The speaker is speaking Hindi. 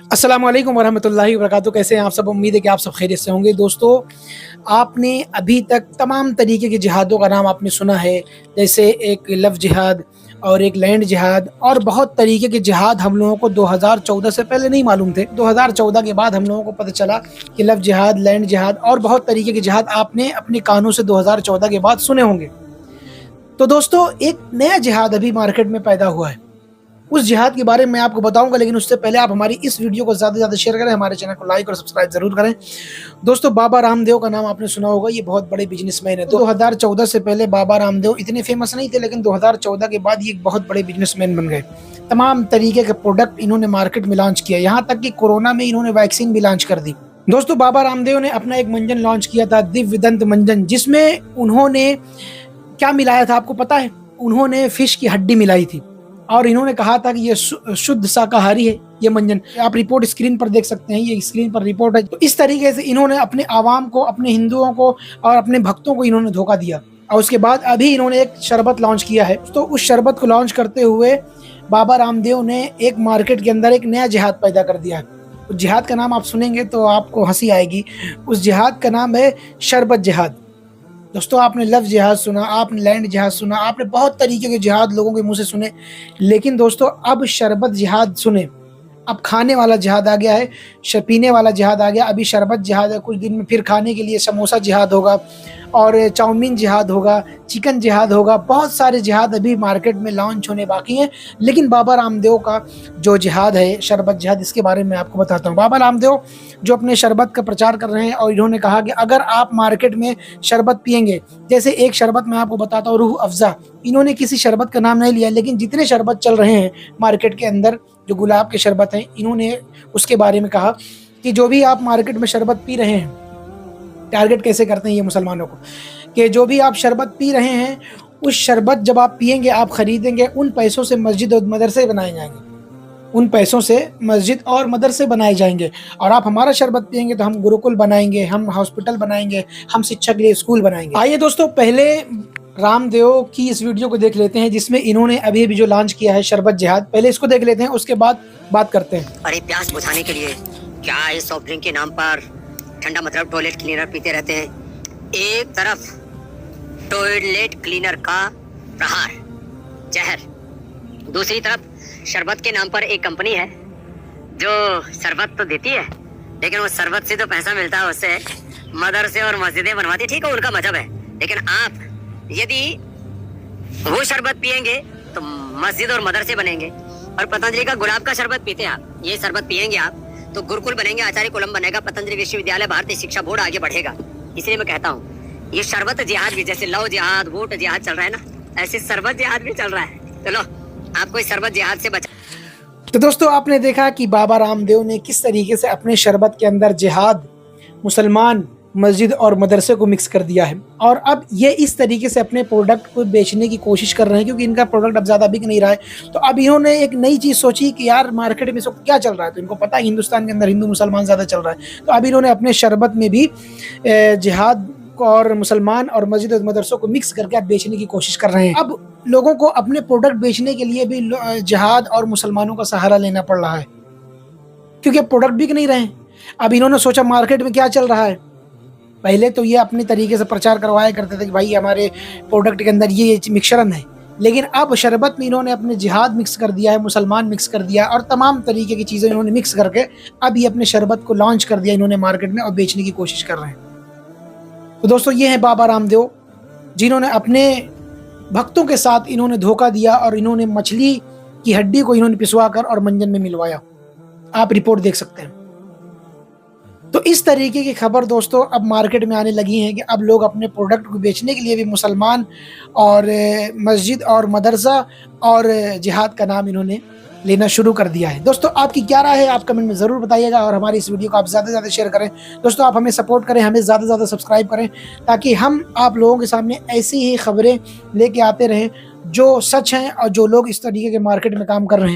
अस्सलाम वालेकुम वरहमतुल्लाहि वबरकातुहू। कैसे हैं आप सब? उम्मीद है कि आप सब खैरियत से होंगे। दोस्तों, आपने अभी तक तमाम तरीके के जिहादों का नाम आपने सुना है, जैसे एक लव जिहाद और एक लैंड जिहाद, और बहुत तरीके के जिहाद हम लोगों को 2014 से पहले नहीं मालूम थे। 2014 के बाद हम लोगों को पता चला कि लव जिहाद, लैंड जिहाद और बहुत तरीके के जिहाद आपने अपने कानों से 2014 के बाद सुने होंगे। तो दोस्तों, एक नया जिहाद अभी मार्केट में पैदा हुआ है। उस जिहाद के बारे में मैं आपको बताऊंगा, लेकिन उससे पहले आप हमारी इस वीडियो को ज़्यादा से ज़्यादा शेयर करें, हमारे चैनल को लाइक और सब्सक्राइब जरूर करें। दोस्तों, बाबा रामदेव का नाम आपने सुना होगा। ये बहुत बड़े बिजनेसमैन है। 2014 से पहले बाबा रामदेव इतने फेमस नहीं थे, लेकिन 2014 के बाद ये एक बहुत बड़े बिजनेसमैन बन गए। तमाम तरीके के प्रोडक्ट इन्होंने मार्केट में लॉन्च किया, यहाँ तक कि कोरोना में इन्होंने वैक्सीन भी लॉन्च कर दी। दोस्तों, बाबा रामदेव ने अपना एक मंजन लॉन्च किया था, दिव्य दंत मंजन, जिसमें उन्होंने क्या मिलाया था आपको पता है? उन्होंने फिश की हड्डी मिलाई थी और इन्होंने कहा था कि ये शुद्ध शाकाहारी है। ये मंजन आप रिपोर्ट स्क्रीन पर देख सकते हैं, ये स्क्रीन पर रिपोर्ट है। तो इस तरीके से इन्होंने अपने आवाम को, अपने हिंदुओं को और अपने भक्तों को इन्होंने धोखा दिया। और उसके बाद अभी इन्होंने एक शरबत लॉन्च किया है। तो उस शरबत को लॉन्च करते हुए बाबा रामदेव ने एक मार्केट के अंदर एक नया जिहाद पैदा कर दिया है। उस जिहाद का नाम आप सुनेंगे तो आपको हंसी आएगी। उस जिहाद का नाम है शरबत जिहाद। दोस्तों, आपने लव जिहाद सुना, आपने लैंड जिहाद सुना, आपने बहुत तरीके के जिहाद लोगों के मुंह से सुने, लेकिन दोस्तों अब शरबत जिहाद सुने। अब खाने वाला जिहाद आ गया है, पीने वाला जिहाद आ गया। अभी शरबत जिहाद है, कुछ दिन में फिर खाने के लिए समोसा जिहाद होगा और चाउमीन जिहाद होगा, चिकन जिहाद होगा। बहुत सारे जिहाद अभी मार्केट में लॉन्च होने बाकी हैं, लेकिन बाबा रामदेव का जो जिहाद है शरबत जिहाद, इसके बारे में आपको बताता हूँ। बाबा रामदेव जो अपने शरबत का प्रचार कर रहे हैं, और इन्होंने कहा कि अगर आप मार्केट में शरबत पियेंगे, जैसे एक शरबत मैं आपको बताता हूँ, रूह अफ़ज़ा। इन्होंने किसी शरबत का नाम नहीं लिया, लेकिन जितने शरबत चल रहे हैं मार्केट के अंदर, जो गुलाब के शरबत हैं, इन्होंने उसके बारे में कहा कि जो भी आप मार्केट में शरबत पी रहे हैं, टारगेट कैसे करते हैं ये मुसलमानों को, कि जो भी आप शरबत पी रहे हैं, उस शरबत जब आप पियेंगे, आप खरीदेंगे, उन पैसों से मस्जिद और मदरसे बनाए जाएंगे। उन पैसों से मस्जिद और मदरसे बनाए जाएंगे। और आप हमारा शरबत पियेंगे तो हम गुरुकुल बनाएंगे, हम हॉस्पिटल बनाएंगे, हम शिक्षा के लिए स्कूल बनाएंगे। आइए दोस्तों, पहले रामदेव की इस वीडियो को देख लेते हैं, जिसमें इन्होंने अभी जो लॉन्च किया है शरबत जिहाद। पहले इसको देख लेते हैं, उसके बाद बात करते हैं। अरे, प्यास बुझाने के लिए क्या इस सॉफ्ट ड्रिंक के नाम पर ठंडा मतलब टॉयलेट क्लीनर पीते रहते हैं। एक तरफ टॉयलेट क्लीनर का प्रहार, जहर, दूसरी तरफ शरबत के नाम पर एक कंपनी है जो शरबत तो देती है, लेकिन वो शरबत से जो पैसा मिलता है उससे मदरसे और मस्जिदें बनवाती है। ठीक है, उनका मजहब है, लेकिन आप यदि वो शरबत पियेंगे तो मस्जिद और मदरसे बनेंगे। और पतंजलि का गुलाब का शरबत पीते हैं आप, ये शरबत पियेंगे आप तो गुरुकुल बनेंगे, आचार्य कुलम बनेगा, पतंजलि विश्वविद्यालय, भारतीय शिक्षा बोर्ड आगे बढ़ेगा। इसलिए मैं कहता हूँ, ये शरबत जिहाद भी, जैसे लव जिहाद, वोट जिहाद चल रहा है ना, ऐसे शरबत जिहाद भी चल रहा है। चलो, आपको इस शरबत जिहाद से बचा। तो दोस्तों, आपने देखा कि बाबा रामदेव ने किस तरीके से अपने शरबत के अंदर जिहाद, मुसलमान, मस्जिद और मदरसे को मिक्स कर दिया है। और अब ये इस तरीके से अपने प्रोडक्ट को बेचने की कोशिश कर रहे हैं, क्योंकि इनका प्रोडक्ट अब ज़्यादा बिक नहीं रहा है। तो अब इन्होंने एक नई चीज़ सोची कि यार मार्केट में इस वक्त क्या चल रहा है, तो इनको पता है हिंदुस्तान के अंदर हिंदू मुसलमान ज़्यादा चल रहा है। तो अब इन्होंने अपने शरबत में भी जिहाद और मुसलमान और मस्जिद और मदरसों को मिक्स करके अब बेचने की कोशिश कर रहे हैं। अब लोगों को अपने प्रोडक्ट बेचने के लिए भी जिहाद और मुसलमानों का सहारा लेना पड़ रहा है, क्योंकि अब प्रोडक्ट बिक नहीं रहे हैं। अब इन्होंने सोचा मार्केट में क्या चल रहा है। पहले तो ये अपनी तरीके से प्रचार करवाया करते थे कि भाई हमारे प्रोडक्ट के अंदर ये मिक्सचरन है, लेकिन अब शरबत में इन्होंने अपने जिहाद मिक्स कर दिया है, मुसलमान मिक्स कर दिया और तमाम तरीके की चीज़ें इन्होंने मिक्स करके अब ये अपने शरबत को लॉन्च कर दिया इन्होंने मार्केट में, और बेचने की कोशिश कर रहे हैं। तो दोस्तों, ये है बाबा रामदेव, जिन्होंने अपने भक्तों के साथ इन्होंने धोखा दिया और इन्होंने मछली की हड्डी को इन्होंने पिसवा कर और मंजन में मिलवाया। आप रिपोर्ट देख सकते हैं। तो इस तरीके की खबर दोस्तों अब मार्केट में आने लगी है कि अब लोग अपने प्रोडक्ट को बेचने के लिए भी मुसलमान और मस्जिद और मदरसा और जिहाद का नाम इन्होंने लेना शुरू कर दिया है। दोस्तों, आपकी क्या राय है, आप कमेंट में ज़रूर बताइएगा, और हमारी इस वीडियो को आप ज़्यादा से ज़्यादा शेयर करें। दोस्तों, आप हमें सपोर्ट करें, हमें ज़्यादा से ज़्यादा सब्सक्राइब करें, ताकि हम आप लोगों के सामने ऐसी ही खबरें लेके आते रहें जो सच हैं और जो लोग इस तरीके के मार्केट में काम कर रहे हैं।